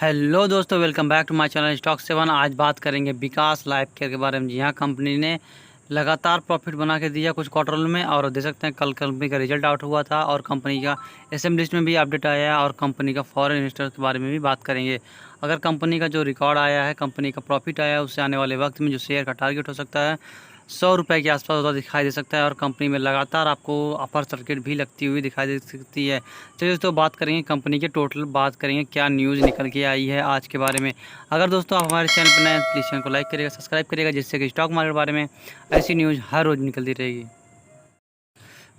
Hello दोस्तों, welcome back to my channel stock 7। आज बात करेंगे विकास लाइफ केयर के बारे में। जी हाँ, कंपनी ने लगातार प्रॉफिट बना के दिया कुछ क्वार्टर में, और देख सकते हैं कल कंपनी का रिजल्ट आउट हुआ था और कंपनी का एसएम लिस्ट में भी अपडेट आया है, और कंपनी का फॉरेन इन्वेस्टर के बारे में भी बात करेंगे। अगर कंपनी का जो रिकॉर्ड आया है, कंपनी का प्रॉफिट आया है, उससे आने वाले वक्त में जो शेयर का टारगेट हो सकता है 100 रुपये के आसपास होता दिखाई दे सकता है, और कंपनी में लगातार आपको अपर सर्किट भी लगती हुई दिखाई दे सकती है। चलिए दोस्तों, बात करेंगे कंपनी के टोटल, बात करेंगे क्या न्यूज़ निकल के आई है आज के बारे में। अगर दोस्तों आप हमारे चैनल पर नए हैं, प्लीज़ चैनल को लाइक करिएगा, सब्सक्राइब करिएगा, जिससे कि स्टॉक मार्केट के बारे में ऐसी न्यूज़ हर रोज़ निकलती रहेगी।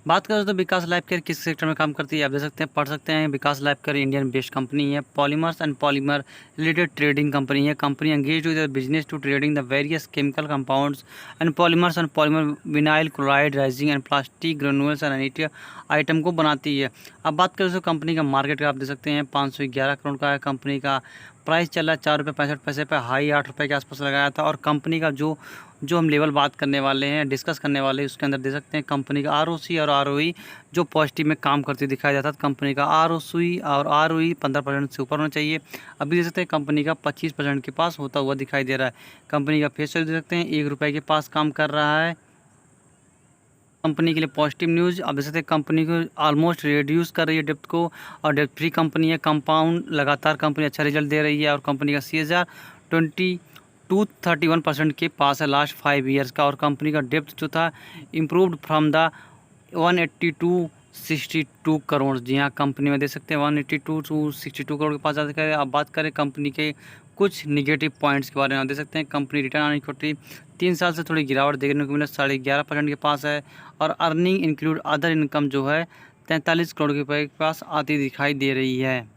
बात करें तो विकास लाइफ केयर किस सेक्टर में काम करती है, आप देख सकते हैं, पढ़ सकते हैं। Vikas life care Indian based company है, polymers and polymer related trading company है। Company engage with business to trading the various chemical compounds and polymers and polymer vinyl chloride resin and plastic granules and additive item को बनाती है। अब बात करें तो company का मार्केट का आप देख सकते हैं 511 करोड़ का है। कंपनी का प्राइस चल रहा है 4 रुपये 65 पैसे पे, हाई 8 रुपये के आसपास लगाया था। और कंपनी का जो जो हम लेवल बात करने वाले हैं, डिस्कस करने वाले हैं, उसके अंदर देख सकते हैं कंपनी का आरओसी और आरओई जो पॉजिटिव में काम करती दिखाया जाता है। कंपनी का आरओसी और आरओई 15% से ऊपर होना चाहिए। अभी देख सकते हैं कंपनी का 25% के पास होता हुआ दिखाई दे रहा है। कंपनी का फेस वैल्यू देख सकते हैं 1 रुपये के पास काम कर रहा है। कंपनी के लिए पॉजिटिव न्यूज़, अब देख सकते हैं कंपनी को ऑलमोस्ट रिड्यूस कर रही है डेप्थ को, और डेप्थ फ्री कंपनी है। कंपाउंड लगातार कंपनी अच्छा रिजल्ट दे रही है, और कंपनी का CSR 31% के पास है लास्ट 5 ईयर्स का। और कंपनी का डेप्थ जो था improved from the 180 to 62 crore. जी हाँ, कंपनी में देख सकते हैं 182 टू 62 करोड़ के पास जा सकते हैं। अब बात करें कंपनी के कुछ निगेटिव पॉइंट्स के बारे में, देख सकते हैं कंपनी रिटर्न ऑन इक्विटी 3 साल से थोड़ी गिरावट देखने को मिला, 11.5% के पास है। और अर्निंग इंक्लूड अदर इनकम जो है 43 करोड़ रुपये के पास आती दिखाई दे रही है।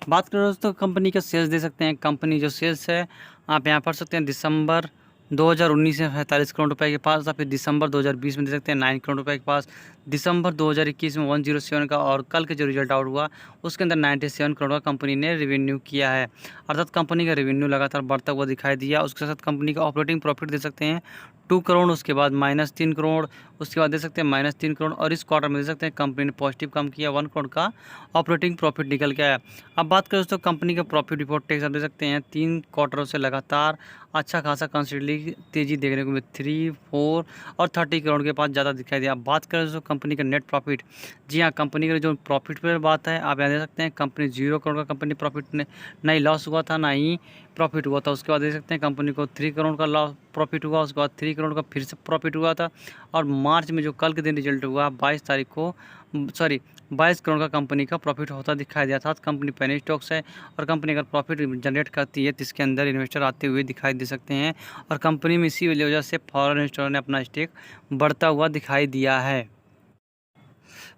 बात करें दोस्तों कंपनी का सेल्स, दे सकते हैं कंपनी जो सेल्स है आप यहाँ पढ़ सकते हैं। दिसंबर 2019 में 45 करोड़ रुपए के पास था, फिर दिसंबर 2020 में दे सकते हैं 9 करोड़ रुपए के पास, दिसंबर 2021 में 107 का, और कल के जो रिजल्ट आउट हुआ उसके अंदर 97 करोड़ का कंपनी ने रेवेन्यू किया है। अर्थात कंपनी का रेवेन्यू लगातार बढ़ता हुआ दिखाई दिया। उसके साथ कंपनी का ऑपरेटिंग प्रॉफिट दे सकते हैं 2 करोड़, उसके बाद -3 करोड़, उसके बाद दे सकते हैं -3 करोड़, और इस क्वार्टर में दे सकते हैं कंपनी ने पॉजिटिव काम किया, 1 करोड़ का ऑपरेटिंग प्रॉफिट निकल के आया। अब बात करें दोस्तों कंपनी का प्रॉफिट बिफोर टैक्स, आप देख सकते हैं 3 क्वार्टरों से लगातार अच्छा खासा कंसिडरली तेज़ी देखने को मिली, 3, 4 और 30 करोड़ के पास ज़्यादा दिखाई दिया। अब बात करें दोस्तों कंपनी का नेट प्रॉफिट, जी हाँ, कंपनी का जो प्रॉफिट पर बात है आप यहाँ देख सकते हैं कंपनी 0 करोड़ का कंपनी प्रॉफिट ने ना ही लॉस हुआ था ना ही प्रॉफिट हुआ था। उसके बाद देख सकते हैं कंपनी को 3 करोड़ का लॉस प्रॉफिट हुआ, उसके बाद 3 करोड़ का फिर से प्रॉफिट हुआ था। और मार्च में जो कल के दिन रिजल्ट हुआ 22 तारीख को, सॉरी 22 करोड़ का कंपनी का प्रॉफिट होता दिखाई दिया था। कंपनी पेनी स्टॉक्स है, और कंपनी अगर प्रॉफिट जनरेट करती है तो इसके अंदर इन्वेस्टर आते हुए दिखाई दे सकते हैं, और कंपनी में इसी वजह से फॉरेन इन्वेस्टरों ने अपना स्टेक बढ़ता हुआ दिखाई दिया है।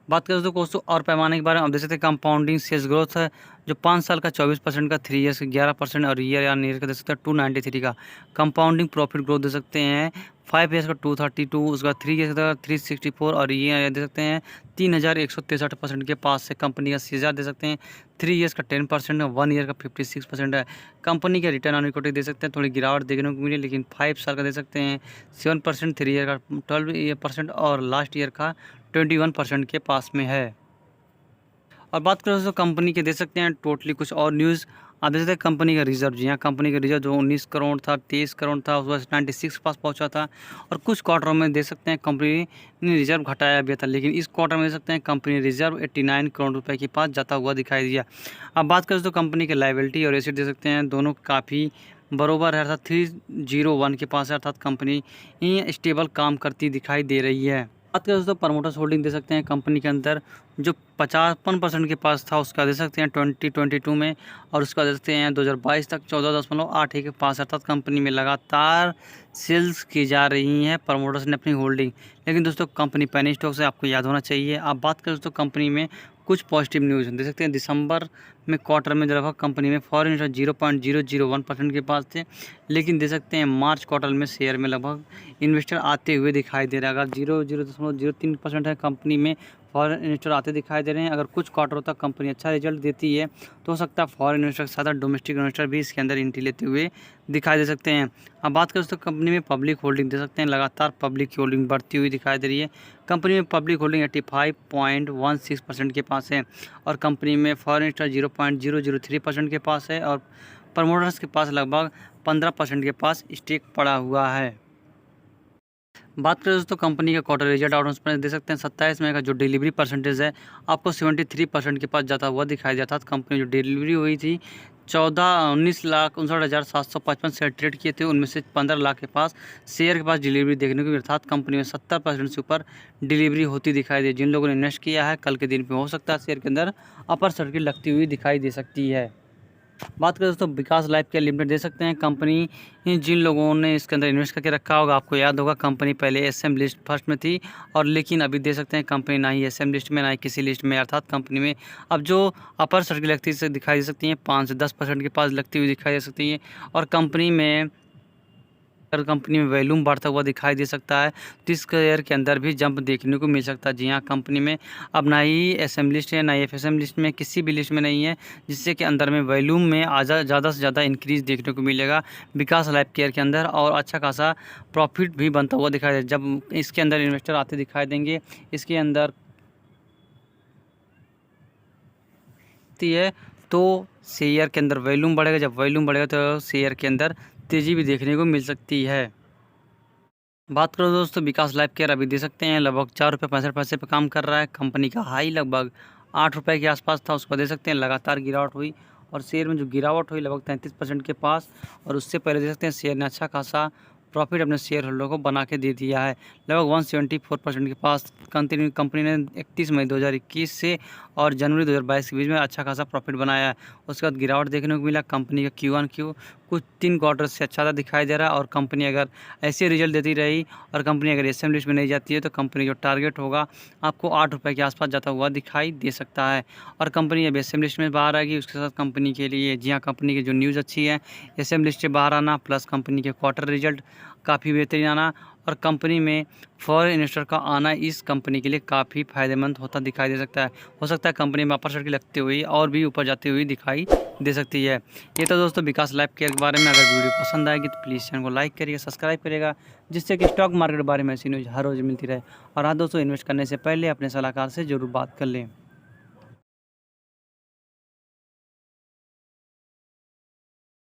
बात करें दोस्तों और पैमाने के बारे में, आप देख सकते हैं कंपाउंडिंग सेल्स ग्रोथ है जो 5 साल का 24% का, 3 ईयर्स का 11%, और ईयर ऑन ईयर का देख सकते हैं 293 का कंपाउंडिंग प्रॉफिट ग्रोथ दे सकते हैं। 5 ईयर्स का 232, उसके बाद 3 ईयर्स का 364, और ये दे सकते हैं 3163% के पास से कंपनी का CSR दे सकते हैं। 3 ईयर्स का 10% है, 1 ईयर का 56% है। कंपनी के रिटर्न ऑन इक्विटी दे सकते हैं थोड़ी गिरावट देखने को मिली, लेकिन 5 साल का दे सकते हैं 7%, 3 ईयर का 12%, और लास्ट ईयर का 21% के पास में है। और बात करें दोस्तों कंपनी के, दे सकते हैं टोटली कुछ और न्यूज़, आप देख सकते हैं कंपनी का रिजर्व, जी हाँ, कंपनी का रिजर्व जो 19 करोड़ था, 23 करोड़ था, उसके बाद 96 के पास पहुंचा था। और कुछ क्वार्टरों में देख सकते हैं कंपनी ने रिजर्व घटाया भी था, लेकिन इस क्वार्टर में देख सकते हैं कंपनी रिजर्व 89 करोड़ रुपए के पास जाता हुआ दिखाई दिया। अब बात करें तो कंपनी के लायबिलिटी और एसेट दे सकते हैं दोनों काफ़ी बरोबर है, अर्थात 301 के पास है, अर्थात कंपनी स्टेबल काम करती दिखाई दे रही है। बात करें दोस्तों प्रमोटर्स होल्डिंग दे सकते हैं कंपनी के अंदर जो 55% के पास था, उसका दे सकते हैं 2022 में, और उसका दे सकते हैं 2022 तक 14.8 के पास, अर्थात कंपनी में लगातार सेल्स की जा रही हैं प्रमोटर्स ने अपनी होल्डिंग। लेकिन दोस्तों कंपनी पेनी स्टॉक से आपको याद होना चाहिए। आप बात करें दोस्तों कंपनी में कुछ पॉजिटिव न्यूज़ दे सकते हैं। दिसंबर में क्वार्टर में लगभग कंपनी में फॉरेन इन्वेस्टर 0.001% के पास थे, लेकिन दे सकते हैं मार्च क्वार्टर में शेयर में लगभग इन्वेस्टर आते हुए दिखाई दे रहा है। अगर 0.03% है कंपनी में फॉरेन इन्वेस्टर आते दिखाई दे रहे हैं। अगर कुछ क्वार्टरों तक कंपनी अच्छा रिजल्ट देती है तो हो सकता है फॉरेन इन्वेस्टर के साथ डोमेस्टिक इन्वेस्टर भी इसके अंदर एंट्री लेते हुए दिखाई दे सकते हैं। अब बात करें तो कंपनी में पब्लिक होल्डिंग दे सकते हैं, लगातार पब्लिक की होल्डिंग बढ़ती हुई दिखाई दे रही है। कंपनी में पब्लिक होल्डिंग 85.16% के पास है और कंपनी में फॉरेन इन्वेस्टर 0.003% के पास है और प्रमोटर्स के पास लगभग 15% के पास स्टेक पड़ा हुआ है। बात करें दोस्तों कंपनी का क्वार्टर रिजल्ट आउटकम्स पर दे सकते हैं 27 मई का जो डिलीवरी परसेंटेज है आपको 73% के पास जाता हुआ दिखाई देता था। कंपनी जो डिलीवरी हुई थी 19,59,755 शेयर ट्रेड किए थे, उनमें से 15 लाख के पास शेयर के पास डिलीवरी देखने को मिली, अर्थात कंपनी में 70% से ऊपर डिलीवरी होती दिखाई दी। जिन लोगों ने इन्वेस्ट किया है कल के दिन पे हो सकता है शेयर के अंदर अपर सर्किट लगती हुई दिखाई दे सकती है। बात करें दोस्तों विकास लाइफ केयर लिमिटेड दे सकते हैं कंपनी, जिन लोगों ने इसके अंदर इन्वेस्ट करके रखा होगा आपको याद होगा कंपनी पहले एसएम लिस्ट फर्स्ट में थी और लेकिन अभी दे सकते हैं कंपनी ना ही एसएम लिस्ट में ना ही किसी लिस्ट में, अर्थात कंपनी में अब जो अपर सर्किट लगती है दिखाई दे सकती हैं 5 से 10% के पास लगती हुई दिखाई दे सकती है और कंपनी में वॉल्यूम बढ़ता हुआ दिखाई दे सकता है तो इस शेयर के अंदर भी जंप देखने को मिल सकता है। जी हाँ, कंपनी में अब ना ही एसएम लिस्ट है ना ही एफएसएम लिस्ट में, किसी भी लिस्ट में नहीं है, जिससे कि अंदर में वॉल्यूम में ज़्यादा से ज़्यादा इंक्रीज देखने को मिलेगा विकास लाइफ केयर के अंदर और अच्छा खासा प्रॉफिट भी बनता हुआ दिखाई दे। जब इसके अंदर इन्वेस्टर आते दिखाई देंगे इसके अंदर है तो शेयर के अंदर वॉल्यूम बढ़ेगा, जब वॉल्यूम बढ़ेगा तो शेयर के अंदर तेज़ी भी देखने को मिल सकती है। बात करो दोस्तों विकास लाइफ केयर अभी दे सकते हैं लगभग 4 रुपये 65 पैसे पे काम कर रहा है। कंपनी का हाई लगभग 8 रुपये के आसपास था, उसको दे सकते हैं लगातार गिरावट हुई और शेयर में जो गिरावट हुई लगभग 33% के पास और उससे पहले दे सकते हैं शेयर ने अच्छा खासा प्रॉफिट अपने शेयर होल्डर को बना के दे दिया है लगभग 174% के पास। कंपनी ने 31 मई 2021 से और जनवरी 2022 के बीच में अच्छा खासा प्रॉफिट बनाया है। उसके बाद गिरावट देखने को मिला, कंपनी का Q1Q कुछ 3 क्वार्टर से अच्छा दिखाई दे रहा है और कंपनी अगर ऐसे रिजल्ट देती रही और कंपनी अगर एसएम लिस्ट में नहीं जाती है तो कंपनी जो टारगेट होगा आपको 8 रुपये के आसपास जाता हुआ दिखाई दे सकता है और कंपनी अब एसएम लिस्ट में बाहर आएगी। उसके साथ कंपनी के लिए जी हाँ कंपनी की जो न्यूज़ अच्छी है एसएम लिस्ट से बाहर आना प्लस कंपनी के क्वार्टर रिजल्ट काफ़ी बेहतरीन आना और कंपनी में फॉरेन इन्वेस्टर का आना इस कंपनी के लिए काफ़ी फ़ायदेमंद होता दिखाई दे सकता है। हो सकता है कंपनी में अपर सर्किट लगती हुई और भी ऊपर जाती हुई दिखाई दे सकती है। ये तो दोस्तों विकास लाइफ केयर के बारे में। अगर वीडियो पसंद आएगी तो प्लीज़ चैनल को लाइक करिएगा, सब्सक्राइब करिएगा, जिससे कि स्टॉक मार्केट के बारे में ऐसी न्यूज़ हर रोज़ मिलती रहे। और हाँ दोस्तों, इन्वेस्ट करने से पहले अपने सलाहकार से ज़रूर बात कर लें।